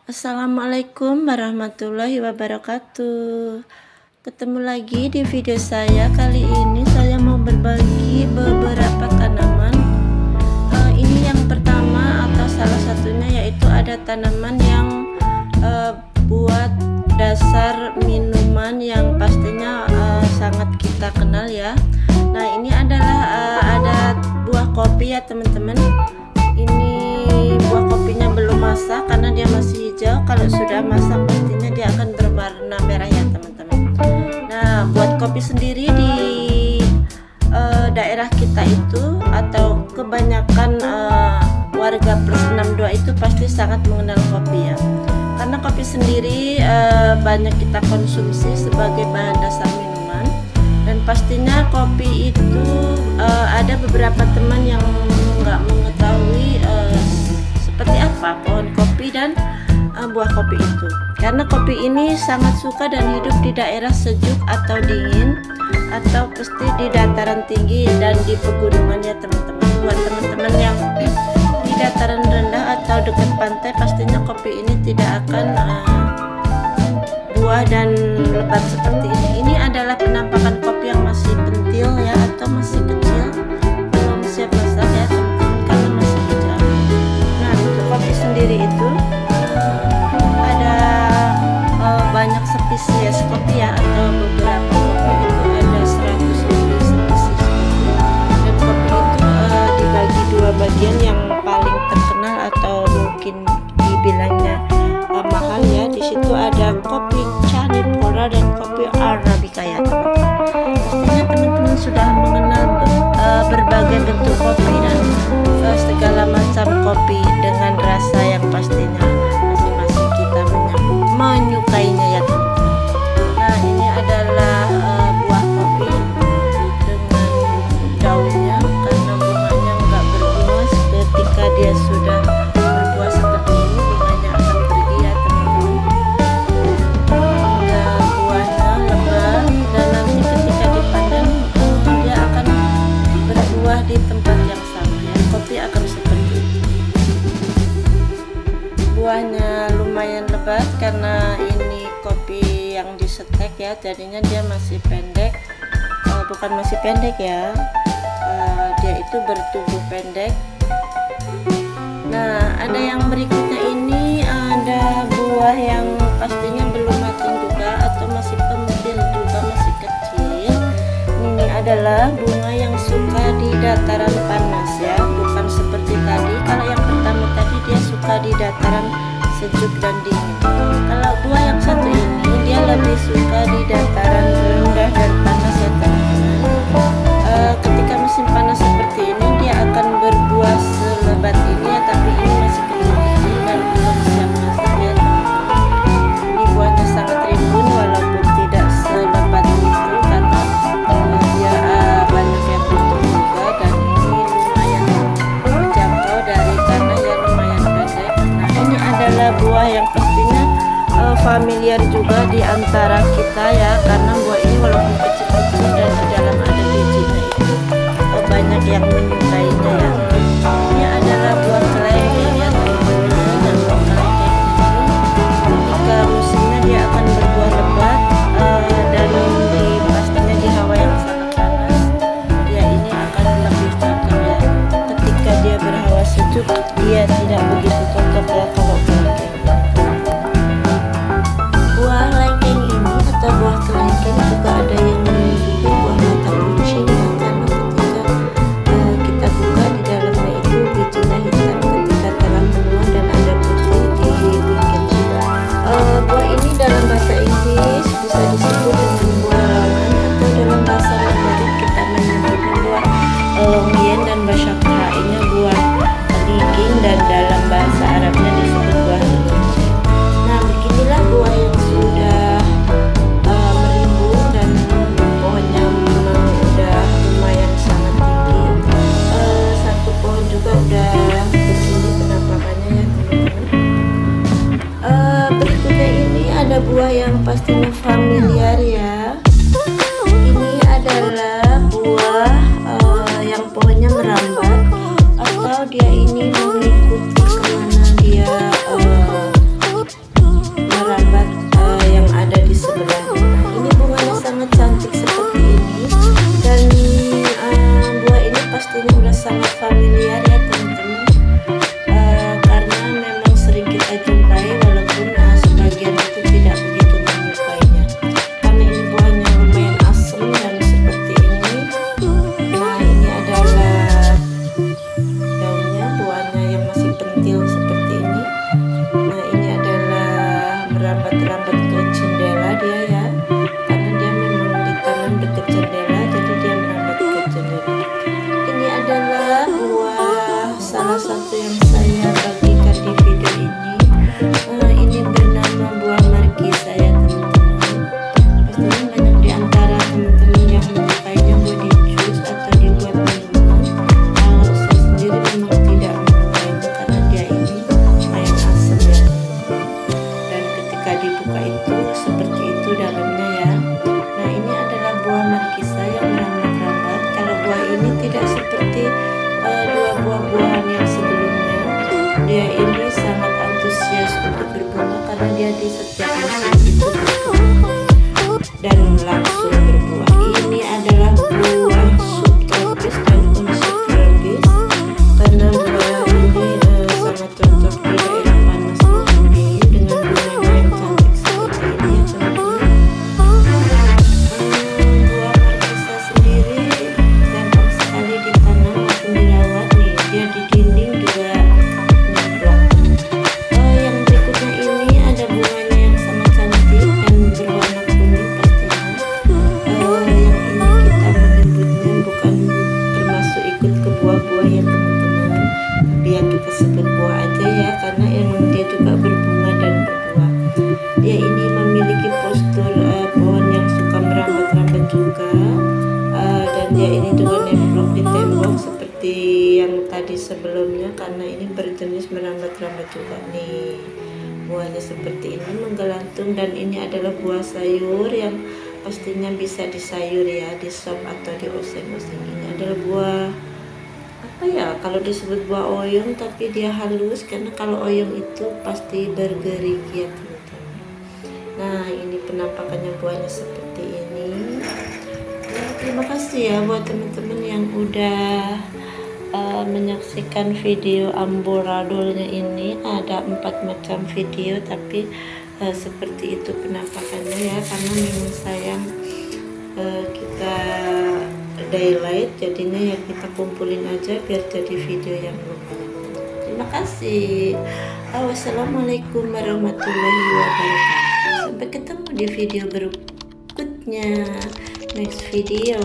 Assalamualaikum warahmatullahi wabarakatuh. Ketemu lagi di video saya. Kali ini saya mau berbagi beberapa tanaman. Ini yang pertama atau salah satunya yaitu ada tanaman yang buat dasar minuman yang pastinya sangat kita kenal ya. Nah, ini adalah ada buah kopi ya teman-teman. Ini buah kopinya belum masak karena dia masih hijau. Kalau sudah masak pastinya dia akan berwarna merah ya teman-teman. Nah, buat kopi sendiri di daerah kita itu atau kebanyakan warga plus 62 itu pasti sangat mengenal kopi ya. Karena kopi sendiri banyak kita konsumsi sebagai bahan dasar minuman, dan pastinya kopi itu ada beberapa teman yang nggak mengetahui seperti apa pohon kopi dan buah kopi itu. Karena kopi ini sangat suka dan hidup di daerah sejuk atau dingin, atau pasti di dataran tinggi dan di pegunungan ya teman-teman. Buat teman-teman yang di dataran rendah atau dekat pantai, pastinya kopi ini tidak akan buah dan lebat seperti ini. Ini adalah penampakan kopi yang masih pentil ya, atau masih kecil, belum siap masak ya teman-teman, karena masih hijau. Nah, untuk kopi sendiri itu ada banyak spesies kopi ya, atau beberapa kopi itu ada 100 lebih spesies kopi. Dan kopi itu dibagi dua bagian yang paling terkenal atau mungkin dibilangnya mahal ya. Di situ ada kopi Canipora dan kopi Arabica ya teman-teman. Pastinya teman-teman sudah mengenal berbagai bentuk kopi dan segala macam kopi dengan rasa yang pastinya masing-masing kita menyukainya ya teman-teman. Nah, ini adalah buah kopi dengan daunnya, karena bunganya nggak berbunga. Ketika dia sudah berbuah seperti ini, bunganya akan pergi ya teman-teman, hingga buahnya lebat, dan nanti ketika dipanen dia akan berbuah di tempat yang sama ya. Kopi akan seperti itu. Buahnya lumayan lebat karena ini kopi yang disetek ya, jadinya dia masih pendek. Bukan masih pendek ya, dia itu bertubuh pendek. Nah, ada yang berikutnya ini ada buah yang pastinya belum matang juga atau masih pentil juga, masih kecil. Ini adalah bunga yang suka di dataran panas ya, bukan seperti tadi. Kalau yang pertama tadi dia suka di dataran sejuk dan dingin. Kalau buah yang satu ini dia lebih suka di dataran rendah dan panas ya teman-teman. Ketika musim panas seperti ini dia akan berbuah selebat ini ya, tapi ini masih kecil-kecil dan belum siap masak ya teman-teman. Ini buahnya sangat rimbun walaupun tidak selebat itu, karena dia banyak yang bentuk juga, dan ini lumayan terjangkau dari tanah yang lumayan pendek. Nah, ini adalah buah yang pastinya familiar juga di antara kita ya, karena buah ini walaupun kecil-kecil dan di dalam ada bijinya itu banyak yang menyukainya ya. Ini adalah buah kelengkeng ya teman-teman. Dan buah kelengkeng ini ketika musimnya dia akan berbuah lebat, dan pastinya di hawa yang sangat panas dia ini akan lebih cocok ya. Ketika dia berhawa sejuk dia tidak begitu cocok ya kalau kelengkeng. Buah lengkeng ini atau buah kelengkeng juga ada yang menyebutnya buah mata kucing ya, karena ketika kita buka di dalamnya itu bijinya hitam ketika telah menua dan ada putih di pinggirnya. Buah ini dalam bahasa Inggris bisa disebut dengan buah lawan, atau dalam bahasa Mandarin kita menyebutnya buah longyen, dan bahasa Thai-nya buah liging, dan dalam bahasa Arabnya disebut buah linci. Nah, beginilah buah yang sudah merimbun dan pohonnya memang udah lumayan sangat tinggi. Satu pohon juga udah begini penampakannya ya teman-teman. Berikutnya ini ada buah yang pastinya familiar ya. Ini adalah buah yang pohonnya merambat, atau dia ini mengikuti kemana dia sesuatu yang saya bagikan di video ini bernama buah markisa ya teman-teman. Pastinya banyak di antara teman-teman yang menyukainya buat di jus atau dibuat minuman. Kalau saya sendiri memang tidak menyukainya karena dia ini lumayan asam ya, dan ketika dibuka itu seperti itu dalamnya ya. Nah, ini adalah buah markisa yang merambat-rambat. Kalau buah ini tidak seperti dua buah-buahan yang sebelumnya. Dia ini sangat antusias untuk berbunga karena dia di setiap musim itu berbunga dan langsung berbuah. Ini adalah buah subtropis dan unsubtropis karena buah ini sangat cocok di daerah panas maupun dingin dengan bunganya yang cantik seperti ini ya teman-teman. Buah markisa sendiri gampang sekali ditanam maupun dirawat nih. Dia di dinding juga nyeblok. Yang berikutnya ini ada bunganya yang sangat cantik dan berwarna kuning pastinya. Yang ini kita menyebutnya bukan termasuk ikut ke buah-buah ya teman-teman, tapi ya kita sebut buah aja ya karena emang dia juga berbunga dan berbuah. Dia ini memiliki postur pohon yang suka merambat-rambat juga, dan dia ini juga nemplok di tembok seperti yang tadi sebelumnya karena ini berjenis merambat-rambat juga nih. Buahnya seperti ini menggelantung, dan ini adalah buah sayur yang pastinya bisa disayur ya, di sop atau di oseng-oseng. Ini adalah buah apa ya, kalau disebut buah oyong tapi dia halus karena kalau oyong itu pasti bergerigi ya teman-teman. Nah, ini penampakannya buahnya seperti ini. Ya, terima kasih ya buat teman-teman yang udah menyaksikan video amburadulnya ini. Ada 4 macam video tapi seperti itu penampakannya ya, karena memang sayang kita daylight, jadinya ya kita kumpulin aja biar jadi video yang lumayan. Terima kasih. Wassalamualaikum warahmatullahi wabarakatuh. Sampai ketemu di video berikutnya, next video.